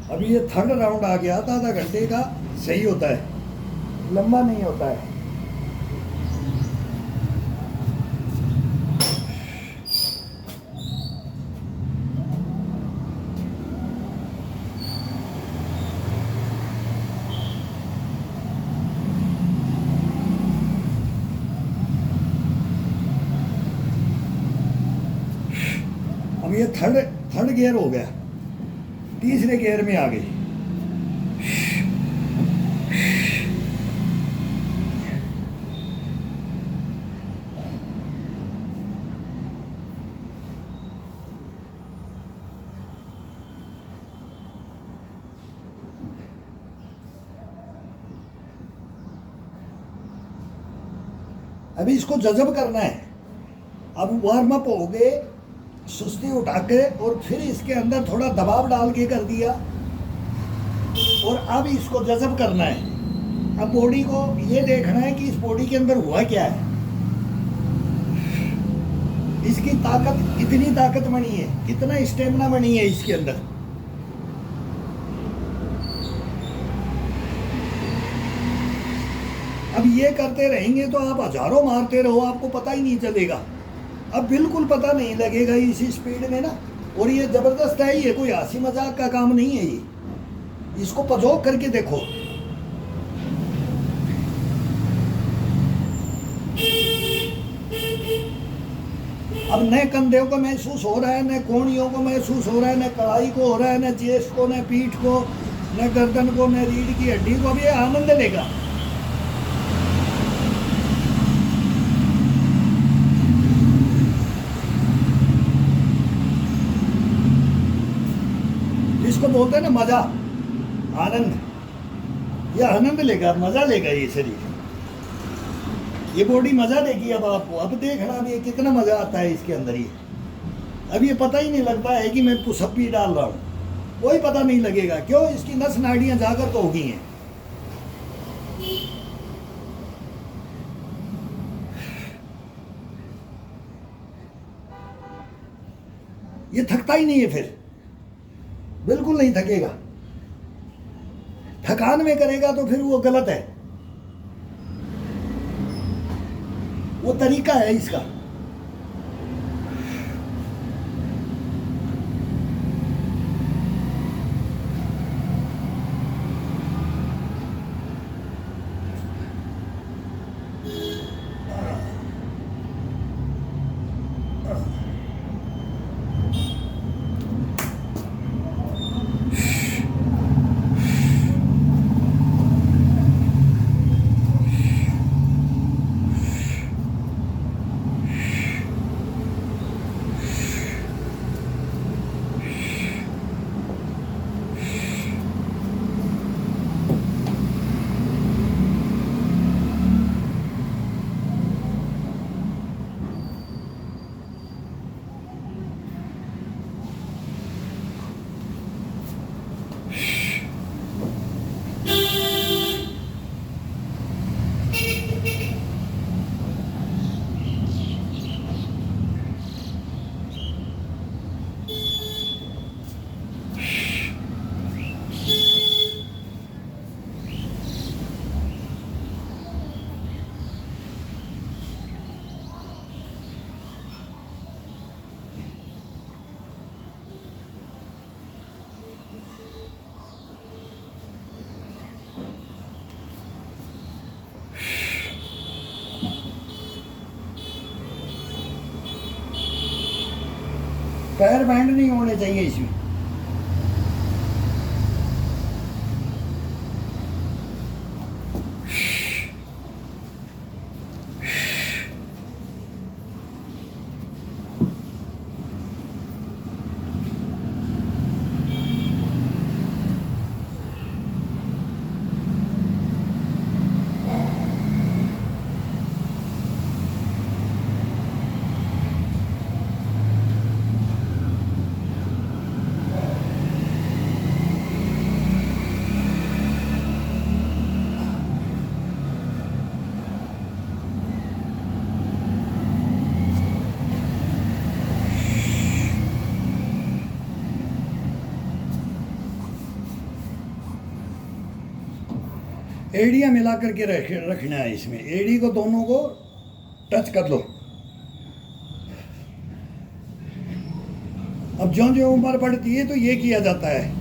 अभी ये third round आ गया था, आधा घंटे का सही होता है, लंबा नहीं होता है। अब ये थर्ड थर्ड गियर हो गया, तीसरे गियर में आ गई। अभी इसको जज़ब करना है। अब वार्म अप हो गए, सुस्ती उठा के, और फिर इसके अंदर थोड़ा दबाव डाल के कर दिया, और अब इसको जज़ब करना है। अब बॉडी को ये देखना है कि इस बॉडी के अंदर हुआ क्या है, इसकी ताकत कितनी ताकत बनी है, कितना स्टेमिना बनी है इसके अंदर। अब ये करते रहेंगे तो आप हजारों मारते रहो, आपको पता ही नहीं चलेगा। अब बिल्कुल पता नहीं लगेगा इस स्पीड में ना। और ये जबरदस्त है, ये कोई हंसी मजाक का काम नहीं है। ये इसको पजोक करके देखो। अब न कंधे को महसूस हो रहा है, न कोहनियों को महसूस हो रहा है, न कलाई को हो रहा है, न चेस्ट को, न पीठ को, न गर्दन को, न रीढ़ की हड्डी को। अब ये आनंद लेगा। इसको बोलते हैं ना मजा, आनंद। ये आनंद लेगा, मजा लेगा ये शरीर, ये बॉडी मजा देगी अब आपको। अब देखना अब ये कितना मजा आता है इसके अंदर। ये अब ये पता ही नहीं लगता है कि मैं पुशअप भी डाल रहा हूँ, कोई पता नहीं लगेगा। क्यों? इसकी नस नाड़ियां जाकर तो हो गई हैं। ये थकता ही नहीं है, फिर बिल्कुल नहीं थकेगा। थकान में करेगा तो फिर वो गलत है, वो तरीका है इसका। पैर बैंड नहीं होने चाहिए इसमें। एड़ियाँ मिला करके रखना है इसमें, एड़ी को दोनों को टच कर लो। अब जो जो उम्र बढ़ती है तो ये किया जाता है।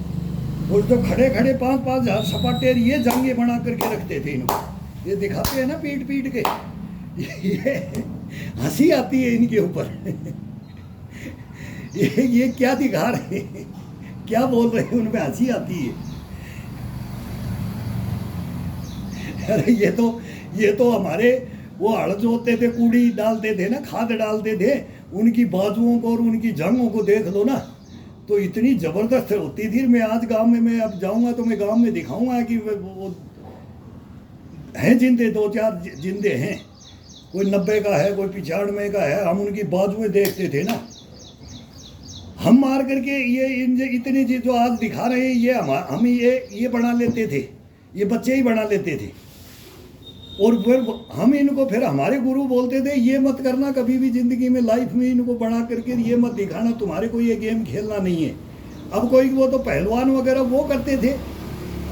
वो जो खड़े खड़े 5-5 सपाटे ये जांगे बना करके रखते थे इनको, ये दिखाते हैं ना पीट पीट के, ये हंसी आती है इनके ऊपर। ये क्या दिखा रहे हैं, क्या बोल रहे हैं, उनमें हंसी आती है। अरे ये तो हमारे वो हड़ जोतते थे, कूड़ी डालते थे ना, खाद डालते थे, उनकी बाजुओं को और उनकी जंगों को देख लो ना, तो इतनी ज़बरदस्त होती थी। मैं आज गांव में, मैं अब जाऊंगा तो मैं गांव में दिखाऊंगा कि वो हैं जिंदे, 2-4 जिंदे हैं, कोई 90 का है, कोई 95 का है। हम उनकी बाजुएं देखते थे ना, हम मार करके ये इतनी चीज जो आज दिखा रहे हैं, ये हम ये बना लेते थे, ये बच्चे ही बना लेते थे। और फिर हम इनको, फिर हमारे गुरु बोलते थे ये मत करना कभी भी ज़िंदगी में, लाइफ में इनको बना करके ये मत दिखाना, तुम्हारे को ये गेम खेलना नहीं है। अब कोई वो तो पहलवान वगैरह वो करते थे,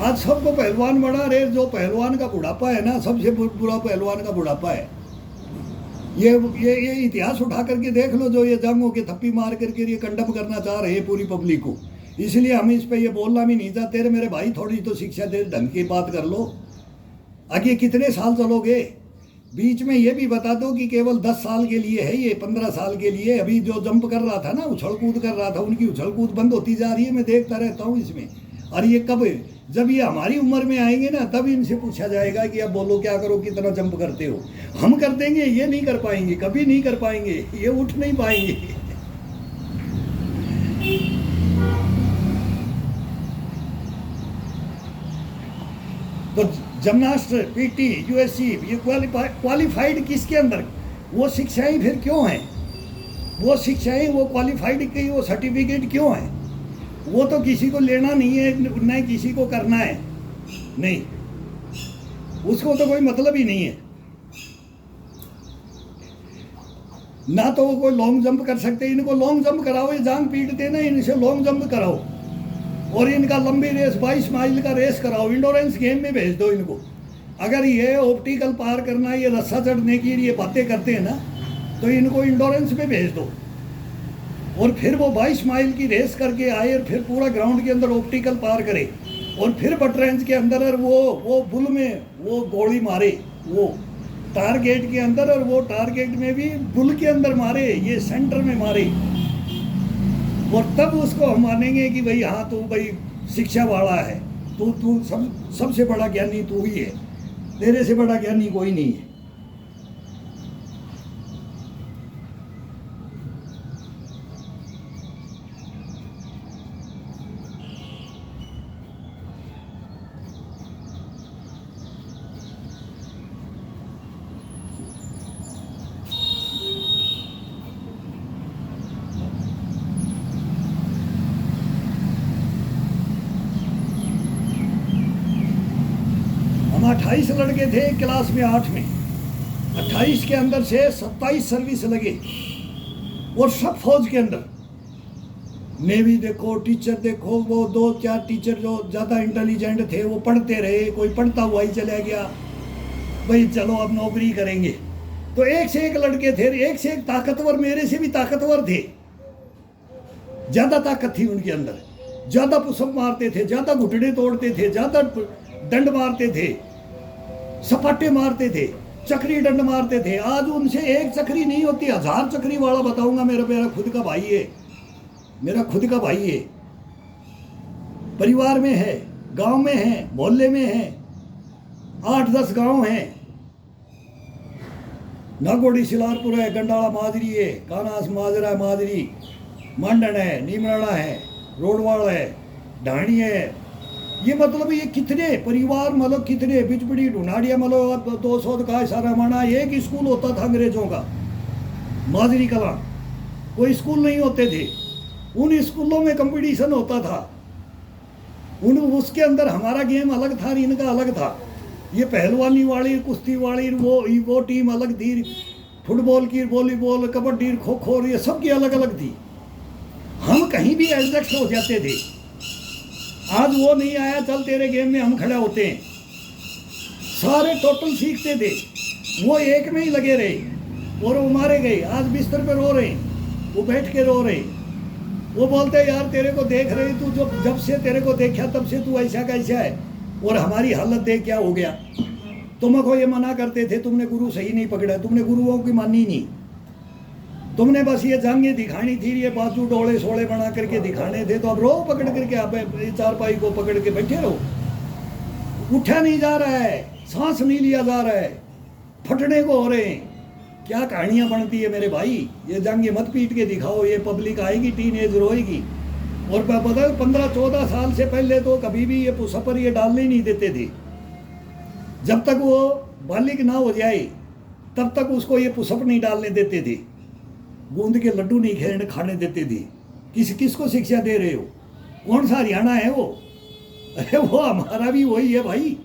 आज सबको पहलवान बना रहे। जो पहलवान का बुढ़ापा है ना, सबसे बुरा पहलवान का बुढ़ापा है। ये इतिहास उठा करके देख लो, जो ये जंगों के थप्पी मार करके ये कंडम करना चाह रहे हैं पूरी पब्लिक को। इसलिए हम इस पे ये बोलना भी नहीं चाहते। मेरे भाई थोड़ी तो शिक्षा दे, ढंग की बात कर लो। आगे कितने साल चलोगे? बीच में ये भी बता दो कि केवल 10 साल के लिए है ये, 15 साल के लिए। अभी जो जंप कर रहा था ना, उछल कूद कर रहा था, उनकी उछल कूद बंद होती जा रही है, मैं देखता रहता हूँ इसमें। और ये कब, जब ये हमारी उम्र में आएंगे ना, तब इनसे पूछा जाएगा कि अब बोलो क्या करो, कितना जंप करते हो। हम कर देंगे, ये नहीं कर पाएंगे, कभी नहीं कर पाएंगे, ये उठ नहीं पाएंगे। तो जिम्नास्ट, पीटी, यूएससी, ये क्वालिफाइड किसके अंदर? वो शिक्षाएं फिर क्यों हैं? वो शिक्षाएं, वो क्वालिफाइड की वो सर्टिफिकेट क्यों हैं? वो तो किसी को लेना नहीं है, न किसी को करना है, नहीं, उसको तो कोई मतलब ही नहीं है। ना तो वो कोई लॉन्ग जंप कर सकते, इनको लॉन्ग जंप कराओ, ये जांग पीटते ना, इनसे लॉन्ग जंप कराओ और इनका लंबी रेस 22 माइल का रेस कराओ, इंडोरेंस गेम में भेज दो इनको। अगर ये ऑप्टिकल पार करना, ये रस्सा चढ़ने की ये बातें करते हैं ना, तो इनको इंडोरेंस में भेज दो और फिर वो 22 माइल की रेस करके आए और फिर पूरा ग्राउंड के अंदर ऑप्टिकल पार करे और फिर बट रेंज के अंदर और वो बुल में वो गोली मारे, वो टारगेट के अंदर, और वो टारगेट में भी बुल के अंदर मारे, ये सेंटर में मारे। और तब उसको हम मानेंगे कि भाई हाँ तू भाई शिक्षा वाला है, तू सबसे बड़ा ज्ञानी तू ही है, तेरे से बड़ा ज्ञानी कोई नहीं है। हम 28 लड़के थे क्लास में 8 में, 28 के अंदर से 27 सर्विस लगे और सब फौज के अंदर। नेवी देखो, टीचर देखो, वो 2-4 टीचर जो ज़्यादा इंटेलिजेंट थे वो पढ़ते रहे, कोई पढ़ता हुआ ही चला गया, भाई चलो अब नौकरी करेंगे। तो एक से एक लड़के थे, एक से एक ताकतवर, मेरे से भी ताकतवर थे, ज़्यादा ताकत थी उनके अंदर, ज़्यादा पुशअप मारते थे, ज़्यादा घुटने तोड़ते थे, ज़्यादा डंड मारते थे, सपाटे मारते थे, चक्री डंड मारते थे। आज उनसे एक चक्री नहीं होती, 1000 चक्री वाला बताऊंगा। मेरा खुद का भाई है, मेरा खुद का भाई है, परिवार में है, गांव में है, मोहल्ले में है, 8-10 गांव हैं, नागोड़ी सिलारपुर है, गंडाला माजरी है, कानास माजरा माजरी, मांडन है, नीमराणा है, रोडवाड़ है, ढाणी है। ये मतलब ये कितने परिवार, मतलब कितने बिचबड़ी ढूंढाड़िया, मतलब 200 का सारा माना। एक स्कूल होता था अंग्रेजों का, माजरी कला, कोई स्कूल नहीं होते थे, उन स्कूलों में कंपटीशन होता था, उसके अंदर हमारा गेम अलग था, इनका अलग था। ये पहलवानी वाली, कुश्ती वाली, वो टीम अलग थी, फुटबॉल की, वॉलीबॉल, कबड्डी, खो खो, ये सब की अलग अलग थी। हम कहीं भी एडजस्ट हो जाते थे। आज वो नहीं आया, चल तेरे गेम में हम खड़े होते हैं। सारे टोटल सीखते थे, वो एक में ही लगे रहे और वो मारे गए। आज बिस्तर पे रो रहे हैं, वो बैठ के रो रहे हैं। वो बोलते हैं यार तेरे को देख रहे तू, जब से तेरे को देखा तब से तू ऐसा कैसा है, और हमारी हालत देख क्या हो गया। तुमको ये मना करते थे, तुमने गुरु सही नहीं पकड़ा, तुमने गुरुओं की मानी नहीं, तुमने बस ये जांघें दिखानी थी, ये बाजू डोले सोले बना करके दिखाने थे। तो अब रो पकड़ करके, आप चारपाई को पकड़ के बैठे रहो। उठा नहीं जा रहा है, सांस नहीं लिया जा रहा है, फटने को हो रहे हैं। क्या कहानियां बनती है मेरे भाई। ये जांघें मत पीट के दिखाओ, ये पब्लिक आएगी, टीनेज रोएगी। और पता 15-14 साल से पहले तो कभी भी ये पुसपर ये डालने नहीं देते थे। जब तक वो बालिग ना हो जाए तब तक उसको ये पुसप नहीं डालने देते थे, गूंद के लड्डू नहीं खाने देते थे। किसको शिक्षा दे रहे हो? कौन सा हरियाणा है वो? अरे वो हमारा भी वही है भाई,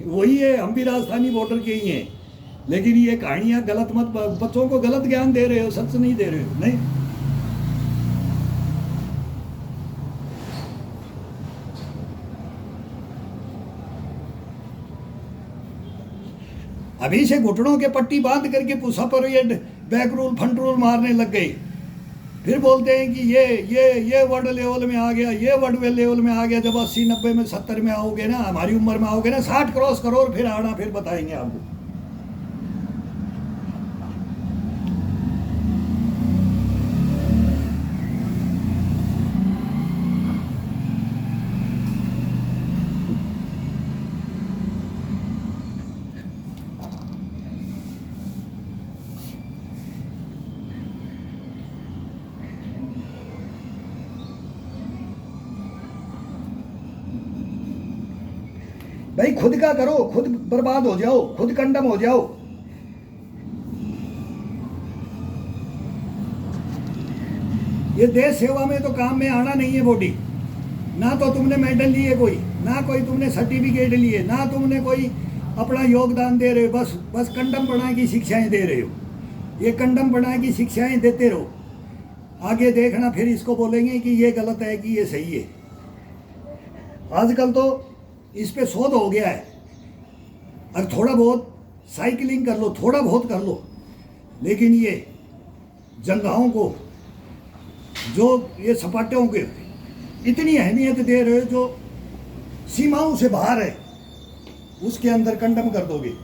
वही है, हम भी राजस्थानी बॉर्डर के ही हैं। लेकिन ये कहानियां गलत मत, बच्चों को गलत ज्ञान दे रहे हो, सच नहीं दे रहे हो। नहीं, अभी से घुटनों के पट्टी बांध करके पुशा पर ये बैक रूल फ्रंट रूल मारने लग गए। फिर बोलते हैं कि ये वर्ल्ड लेवल में आ गया, ये वर्ल्ड लेवल में आ गया। जब 80-90 में 70 में आओगे ना, हमारी उम्र में आओगे ना, 60 क्रॉस करो और फिर आना, फिर बताएंगे आपको। भाई खुद का करो, खुद बर्बाद हो जाओ, खुद कंडम हो जाओ। ये देश सेवा में तो काम में आना नहीं है बॉडी। ना तो तुमने मेडल लिए कोई, ना कोई तुमने सर्टिफिकेट लिए, ना तुमने कोई अपना योगदान दे रहे हो। बस कंडम बना की शिक्षाएं दे रहे हो। ये कंडम बना की शिक्षाएं देते रहो। आगे देखना फिर इसको बोलेंगे कि ये गलत है कि ये सही है। आजकल तो इस पे शोध हो गया है। अब थोड़ा बहुत साइकिलिंग कर लो, थोड़ा बहुत कर लो, लेकिन ये जंघाओं को, जो ये सपाटों के इतनी अहमियत दे रहे हो जो सीमाओं से बाहर है, उसके अंदर कंडम कर दोगे।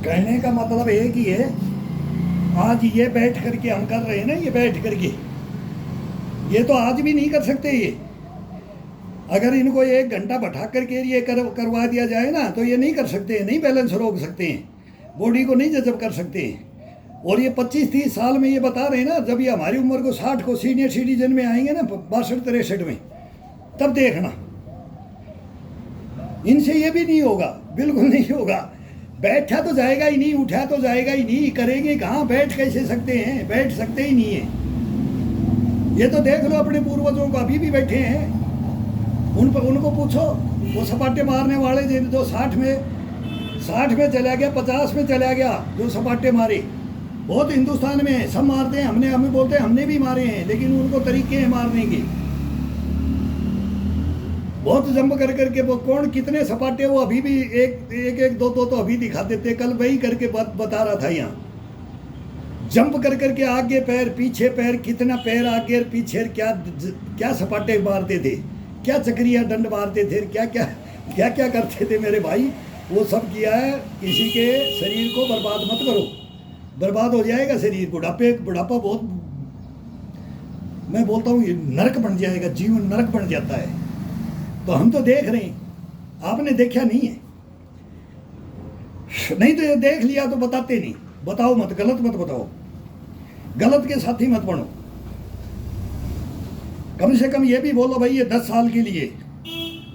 कहने का मतलब एक ही है, आज ये बैठ करके हम कर रहे हैं ना, ये बैठ करके, ये तो आज भी नहीं कर सकते। ये अगर इनको 1 घंटा बैठा करके ये करवा दिया जाए ना, तो ये नहीं कर सकते, नहीं बैलेंस रोक सकते हैं, बॉडी को नहीं जजब कर सकते हैं। और ये 25-30 साल में ये बता रहे हैं ना, जब ये हमारी उम्र को 60 को सीनियर सिटीजन में आएंगे ना, 62-63 में, तब देखना इनसे ये भी नहीं होगा, बिल्कुल नहीं होगा। बैठा तो जाएगा ही नहीं, उठा तो जाएगा ही नहीं, करेंगे कहाँ, बैठ कैसे सकते हैं, बैठ सकते ही नहीं है। ये तो देख लो अपने पूर्वजों को, अभी भी बैठे हैं, उनको पूछो, वो सपाटे मारने वाले जो 60 में चला गया, 50 में चला गया, जो सपाटे मारे, बहुत हिंदुस्तान में है, सब मारते हैं। हमें बोलते हैं हमने भी मारे हैं, लेकिन उनको तरीके हैं मारने के। बहुत जंप कर करके वो कौन कितने सपाटे, वो अभी भी एक दो तो अभी दिखा देते। कल वही करके बता रहा था, यहाँ जंप कर करके आगे पैर पीछे पैर, कितना पैर आगे और पीछे, क्या सपाटे मारते थे। क्या चक्रिया दंड मारते थे, क्या क्या क्या क्या करते थे मेरे भाई, वो सब किया है। किसी के शरीर को बर्बाद मत करो, बर्बाद हो जाएगा शरीर। बुढ़ापा बहुत, मैं बोलता हूँ ये नरक बन जाएगा, जीवन नरक बन जाता है। तो हम तो देख रहे हैं, आपने देखा नहीं है, नहीं तो ये देख लिया तो बताते नहीं। बताओ मत, गलत मत बताओ, गलत के साथी मत बनो। कम से कम ये भी बोलो भाई ये 10 साल के लिए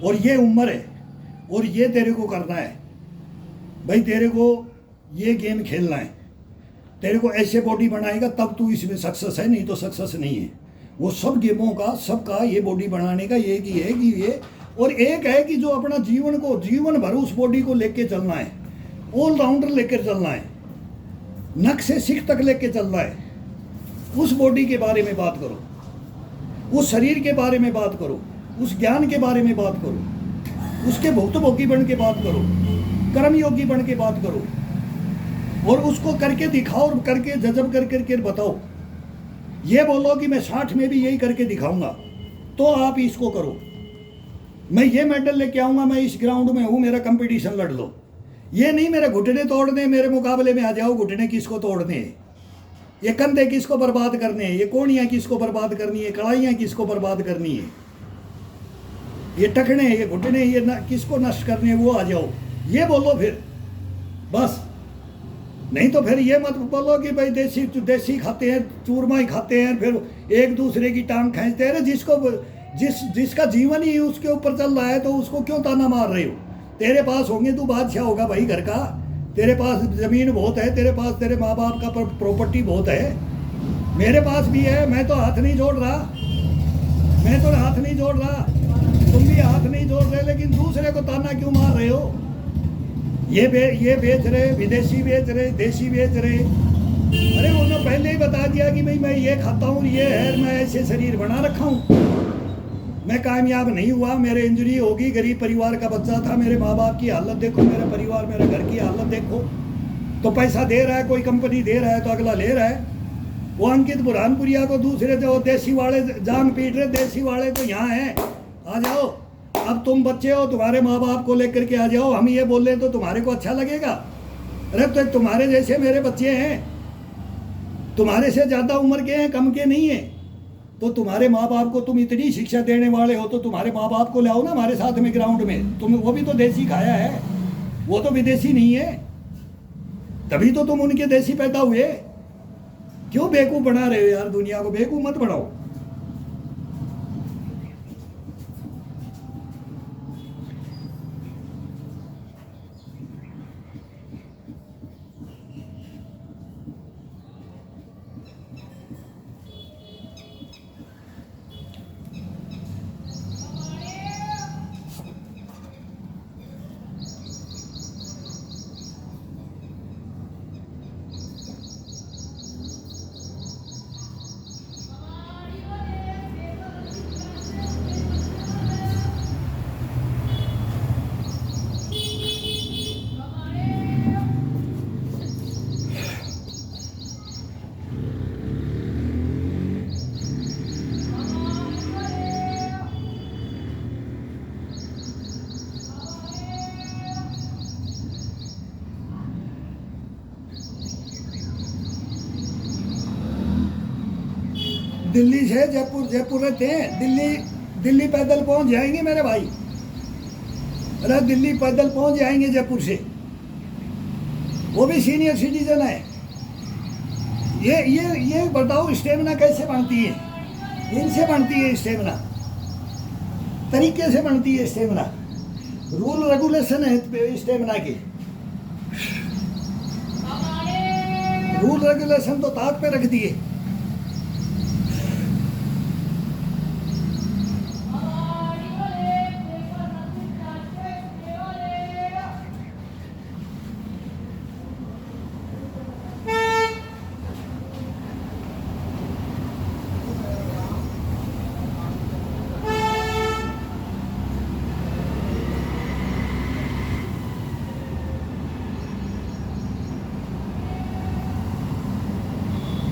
और ये उम्र है और ये तेरे को करना है भाई, तेरे को ये गेम खेलना है, तेरे को ऐसे बॉडी बनाएगा तब तू इसमें सक्सेस है, नहीं तो सक्सेस नहीं है। वो सब गेमों का, सबका ये बॉडी बनाने का एक ही है कि ये, और एक है कि जो अपना जीवन भर उस बॉडी को लेके चलना है, ऑलराउंडर लेकर चलना है, नख से सिख तक लेके चलना है। उस बॉडी के बारे में बात करो, उस शरीर के बारे में बात करो, उस ज्ञान के बारे में बात करो, उसके भुक्तभोगी बन के बात करो, कर्मयोगी बन के बात करो, और उसको करके दिखाओ और करके जजब कर करके बताओ। ये बोलो कि मैं 60 में भी यही करके दिखाऊंगा, तो आप इसको करो। मैं ये मेडल लेके आऊंगा, मैं इस ग्राउंड में हूं, मेरा कंपटीशन लड़ लो। ये नहीं मेरे घुटने तोड़ने, मेरे मुकाबले में आ जाओ, घुटने किसको तोड़ने हैं, ये कंधे किसको बर्बाद करने हैं, ये कोणियां किसको बर्बाद करनी है, कड़ाइयां किसको बर्बाद करनी है, ये टकने, ये घुटने, ये किसको नष्ट करने, वो आ जाओ। ये बोलो फिर बस। नहीं तो फिर ये मत बोलो कि भाई देसी खाते हैं, चूरमा ही खाते हैं, फिर एक दूसरे की टांग खींचते हैं। जिसका जीवन ही उसके ऊपर चल रहा है तो उसको क्यों ताना मार रहे हो। तेरे पास होंगे, तू बादशाह होगा भाई घर का, तेरे पास ज़मीन बहुत है, तेरे पास तेरे माँ बाप का प्रॉपर्टी बहुत है, मेरे पास भी है। मैं तो हाथ नहीं जोड़ रहा, मैं तो हाथ नहीं जोड़ रहा, तुम भी हाथ नहीं जोड़ रहे, लेकिन दूसरे को ताना क्यों मार रहे हो। ये बेच रहे, विदेशी बेच रहे, देशी बेच रहे। अरे उन्होंने पहले ही बता दिया कि भाई मैं ये खाता हूँ, ये है, मैं ऐसे शरीर बना रखा हूँ, मैं कामयाब नहीं हुआ, मेरे इंजरी होगी, गरीब परिवार का बच्चा था, मेरे माँ बाप की हालत देखो, मेरा परिवार, मेरे घर की हालत देखो। तो पैसा दे रहा है, कोई कंपनी दे रहा है तो अगला ले रहा है। वो अंकित बुरहानपुरिया को दूसरे जो देसी वाले जान पीट रहे, देसी वाले तो यहाँ हैं, आ जाओ। अब तुम बच्चे हो, तुम्हारे माँ बाप को लेकर के आ जाओ। हम ये बोल रहे तो तुम्हारे को अच्छा लगेगा। अरे तो तुम्हारे जैसे मेरे बच्चे हैं, तुम्हारे से ज़्यादा उम्र के हैं, कम के नहीं है। तो तुम्हारे माँ बाप को तुम इतनी शिक्षा देने वाले हो तो तुम्हारे माँ बाप को लाओ ना हमारे साथ में ग्राउंड में। तुम वो भी तो देसी खाया है, वो तो विदेशी नहीं है, तभी तो तुम उनके देसी पैदा हुए। क्यों बेवकूफ़ बना रहे हो यार, दुनिया को बेवकूफ़ मत बनाओ। दिल्ली से जयपुर रहते हैं, दिल्ली पैदल पहुंच जाएंगे मेरे भाई। अरे दिल्ली पैदल पहुंच जाएंगे जयपुर से, वो भी सीनियर सिटीजन है। ये बताओ स्टेमिना कैसे बनती है, इनसे बनती है स्टेमिना, तरीके से बनती है स्टेमिना, रूल रेगुलेशन है स्टेमिना के। रूल रेगुलेशन तो ताक पे रख दिए।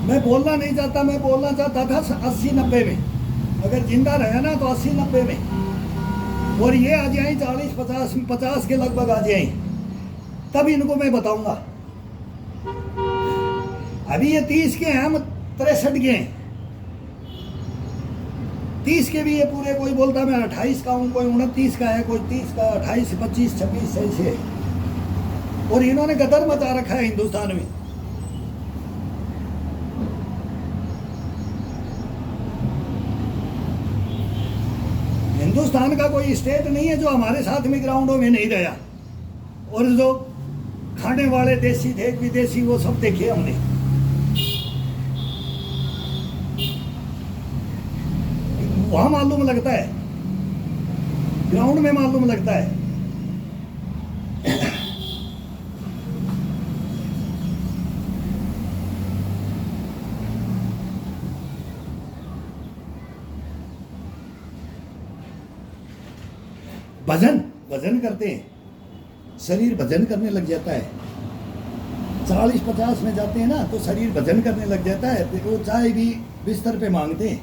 मैं बोलना नहीं चाहता, मैं बोलना चाहता था 80-90 में, अगर जिंदा रहे ना तो 80-90 में। और ये आ जाए 40-50 के लगभग आ जाए, तब इनको मैं बताऊंगा। अभी ये 30 के हैं, हम 63 के हैं। 30 के भी ये पूरे, कोई बोलता मैं 28 का हूँ, कोई 29 का है, कोई 30 का, 28, 25, 26 ऐसे। और इन्होंने गदर मचा रखा है हिंदुस्तान में। हिंदुस्तान का कोई स्टेट नहीं है जो हमारे साथ में ग्राउंडों में नहीं रहा। और जो खाने वाले देसी थे विदेशी, वो सब देखे हमने। वहां मालूम लगता है, ग्राउंड में मालूम लगता है। वजन करते हैं, शरीर वजन करने लग जाता है। 40-50 में जाते हैं ना, तो शरीर वजन करने लग जाता है। देखो, चाय भी बिस्तर पे मांगते हैं।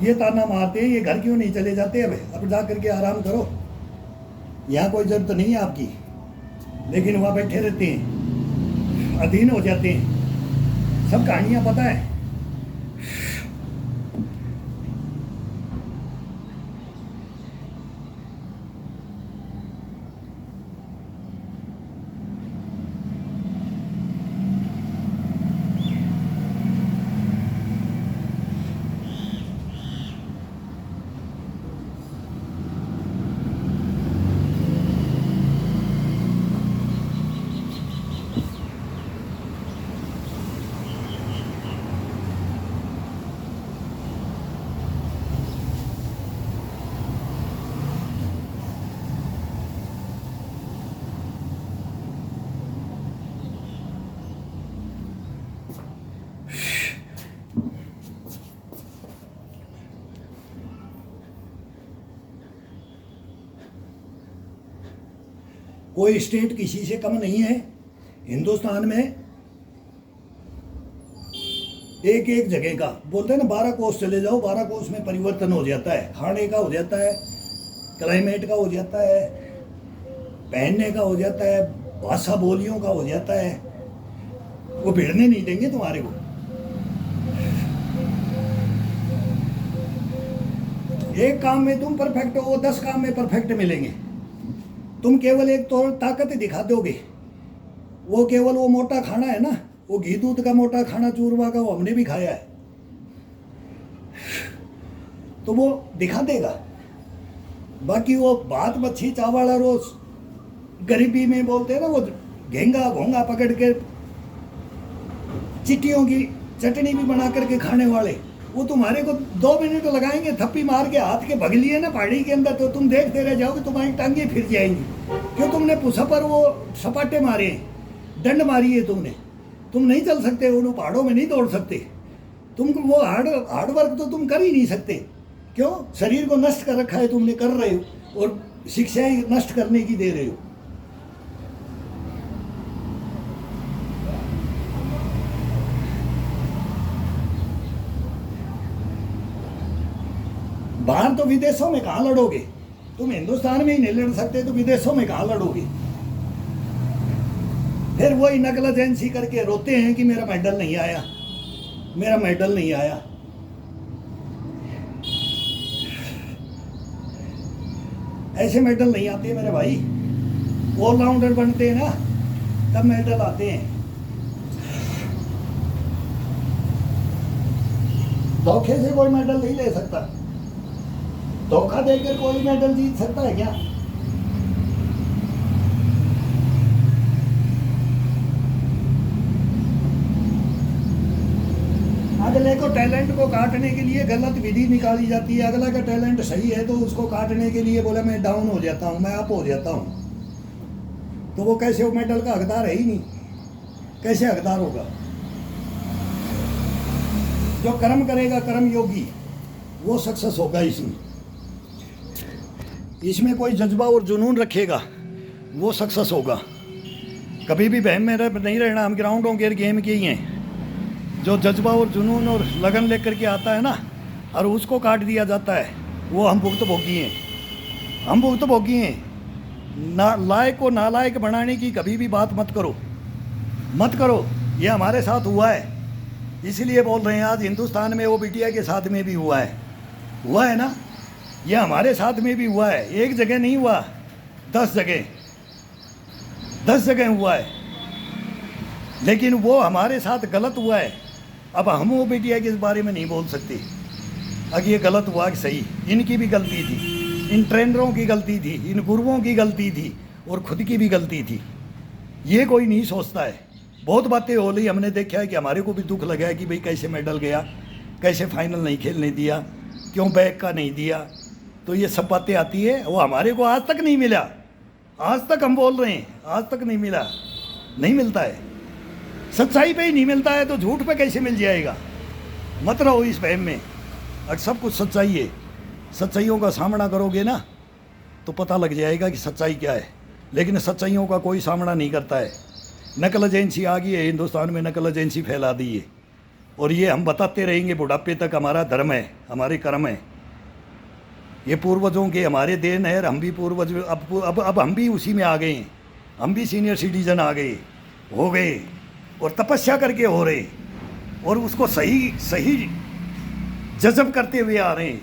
ये ताना मारते हैं, ये घर क्यों नहीं चले जाते? अब जा करके आराम करो, यहाँ कोई जरूरत नहीं है आपकी। लेकिन वहाँ बैठे रहते हैं, अधीन हो जाते हैं। सब कहानियाँ पता है। कोई स्टेट किसी से कम नहीं है हिंदुस्तान में। एक एक जगह का बोलते हैं ना, 12 कोस चले जाओ, 12 कोस में परिवर्तन हो जाता है। खाने का हो जाता है, क्लाइमेट का हो जाता है, पहनने का हो जाता है, भाषा बोलियों का हो जाता है। वो भिड़ने नहीं देंगे तुम्हारे को। एक काम में तुम परफेक्ट हो, 10 काम में परफेक्ट मिलेंगे। तुम केवल एक तो ताकत दिखा दोगे, वो केवल वो मोटा खाना है ना, वो घी दूध का मोटा खाना, चूरमा का, वो हमने भी खाया है, तो वो दिखा देगा। बाकी वो भात मच्छी चावल और वो गरीबी में बोलते हैं ना, वो घेंगा घोंगा पकड़ के चिट्टियों की चटनी भी बना करके खाने वाले, वो तुम्हारे को 2 मिनट लगाएंगे, थप्पी मार के हाथ के भग लिए ना पहाड़ी के अंदर, तो तुम देखते रह जाओगे, तुम्हारी टांगे फिर जाएंगी। क्यों? तुमने पुशअप पर वो सपाटे मारे, डंड मारी है तुमने। तुम नहीं चल सकते, उन पहाड़ों में नहीं दौड़ सकते। तुम वो हार्ड वर्क तो तुम कर ही नहीं सकते। क्यों? शरीर को नष्ट कर रखा है तुमने, कर रहे हो, और शिक्षाएं नष्ट करने की दे रहे हो। बाहर तो विदेशों में कहाँ लड़ोगे? तुम हिंदुस्तान में ही नहीं लड़ सकते, तो विदेशों में कहाँ लड़ोगे? फिर वही नकल एजेंसी करके रोते हैं कि मेरा मेडल नहीं आया, मेरा मेडल नहीं आया। ऐसे मेडल नहीं आते मेरे भाई। ऑलराउंडर बनते हैं ना, तब मेडल आते हैं। धोखे से कोई मेडल नहीं ले सकता। धोखा देकर कोई मेडल जीत सकता है क्या? अगले को टैलेंट को काटने के लिए गलत विधि निकाली जाती है। अगला का टैलेंट सही है तो उसको काटने के लिए बोला मैं डाउन हो जाता हूँ, मैं अप हो जाता हूँ, तो वो कैसे, वो मेडल का हकदार है ही नहीं। कैसे हकदार होगा? जो कर्म करेगा, कर्म योगी, वो सक्सेस होगा। इसमें कोई जज्बा और जुनून रखेगा, वो सक्सेस होगा। कभी भी बहम में नहीं रहना। हम ग्राउंडों के गेम के ही हैं। जो जज्बा और जुनून और लगन लेकर के आता है ना, और उसको काट दिया जाता है, वो हम भुक्तभोगी हैं, हम भुक्तभोगी हैं। ना लायक को नालायक बनाने की कभी भी बात मत करो, मत करो। ये हमारे साथ हुआ है, इसलिए बोल रहे हैं। आज हिंदुस्तान में वो बिटिया के साथ में भी हुआ है ना। ये हमारे साथ में भी हुआ है, एक जगह नहीं हुआ, 10 जगह हुआ है। लेकिन वो हमारे साथ गलत हुआ है। अब हम वो बिटिया के बारे में नहीं बोल सकते अगर ये गलत हुआ कि सही। इनकी भी गलती थी, इन ट्रेनरों की गलती थी, इन गुरुओं की गलती थी, और खुद की भी गलती थी। ये कोई नहीं सोचता है। बहुत बातें हो रही, हमने देखा है कि हमारे को भी दुख लगा है कि भाई कैसे मेडल गया, कैसे फाइनल नहीं खेलने दिया, क्यों बैक का नहीं दिया। तो ये सब बातें आती है, वो हमारे को आज तक नहीं मिला। आज तक हम बोल रहे हैं, आज तक नहीं मिला, नहीं मिलता है। सच्चाई पे ही नहीं मिलता है तो झूठ पे कैसे मिल जाएगा। मत रहो इस वहम में। अगर सब कुछ सच्चाई है, सच्चाइयों का सामना करोगे ना तो पता लग जाएगा कि सच्चाई क्या है। लेकिन सच्चाइयों का कोई सामना नहीं करता है। नकल एजेंसी आ गई है हिंदुस्तान में, नकल एजेंसी फैला दी है, और ये हम बताते रहेंगे बुढ़ापे तक। हमारा धर्म है, हमारे कर्म है, ये पूर्वजों के हमारे देन है। हम भी पूर्वज, अब हम भी उसी में आ गए हैं। हम भी सीनियर सिटीजन आ गए, हो गए, और तपस्या करके हो रहे, और उसको सही सही जज़ब करते हुए आ रहे हैं।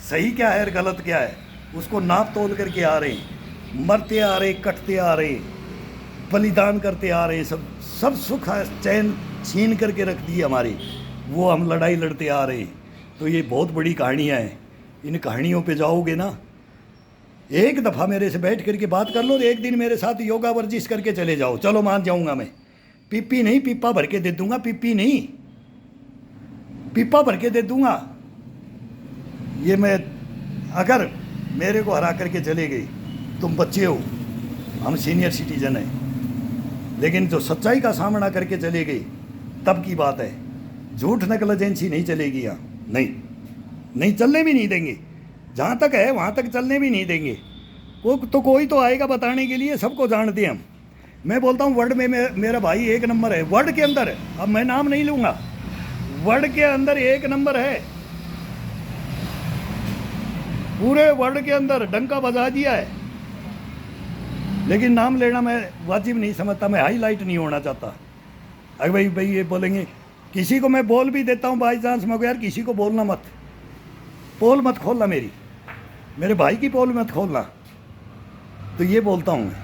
सही क्या है और गलत क्या है उसको नाप तोल करके आ रहे हैं। मरते आ रहे, कटते आ रहे, बलिदान करते आ रहे, सब सुख चैन छीन करके रख दी हमारी, वो हम लड़ाई लड़ते आ रहे। तो ये बहुत बड़ी कहानियाँ हैं। इन कहानियों पे जाओगे ना, एक दफ़ा मेरे से बैठ करके बात कर लो, एक दिन मेरे साथ योगा वर्जिश करके चले जाओ, चलो मान जाऊंगा मैं। पीपी नहीं, पीपा भर के दे दूंगा, पीपी नहीं, पीपा भर के दे दूंगा। ये मैं, अगर मेरे को हरा करके चले गई, तुम बच्चे हो, हम सीनियर सिटीजन हैं, लेकिन जो सच्चाई का सामना करके चले गई तब की बात है। झूठ नकल एजेंसी नहीं चलेगी यहाँ, नहीं चलने भी नहीं देंगे। जहाँ तक है वहाँ तक चलने भी नहीं देंगे। कोई तो आएगा बताने के लिए, सबको जानते हैं हम। मैं बोलता हूँ वर्ल्ड में मेरा भाई 1 नंबर है, वर्ल्ड के अंदर। अब मैं नाम नहीं लूँगा, वर्ल्ड के अंदर 1 नंबर है, पूरे वर्ल्ड के अंदर डंका बजा दिया है। लेकिन नाम लेना मैं वाजिब नहीं समझता, मैं हाईलाइट नहीं होना चाहता। अगर भाई ये बोलेंगे, किसी को मैं बोल भी देता हूँ बाई चांस, मगर यार किसी को बोलना मत, पोल मत खोलना, मेरे भाई की पोल मत खोलना। तो ये बोलता हूँ मैं,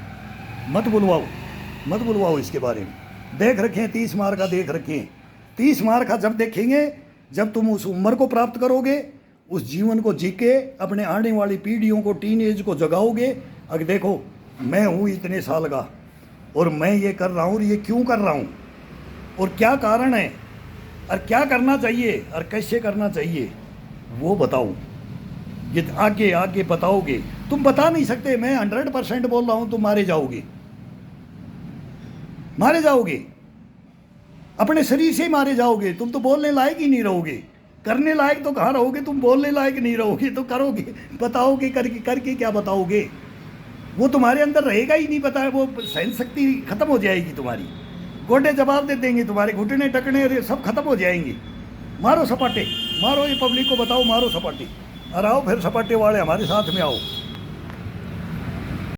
मत बुलवाओ इसके बारे में। देख रखे हैं 30 मार का, देख रखे हैं 30 मार का। जब देखेंगे, जब तुम उस उम्र को प्राप्त करोगे, उस जीवन को जी के अपने आने वाली पीढ़ियों को, टीनेज को जगाओगे। अगर देखो मैं हूँ इतने साल का, और मैं ये कर रहा हूँ, और ये क्यों कर रहा हूँ, और क्या कारण है, और क्या करना चाहिए, और कैसे करना चाहिए, वो बताओ। ये आगे बताओगे। तुम बता नहीं सकते। मैं 100% बोल रहा हूँ, तुम मारे जाओगे, अपने शरीर से मारे जाओगे। तुम तो बोलने लायक ही नहीं रहोगे, करने लायक तो कहाँ रहोगे, तुम बोलने लायक नहीं रहोगे तो करोगे, बताओगे, करके क्या बताओगे। वो तुम्हारे अंदर रहेगा ही नहीं, पता है, वो सहन शक्ति खत्म हो जाएगी तुम्हारी। गोडे जवाब दे देंगे, तुम्हारे घुटने टकने सब खत्म हो जाएंगे। मारो सपाटे, मारो, ये पब्लिक को बताओ, मारो सपाटे, और आओ फिर सपाटे वाले हमारे साथ में आओ।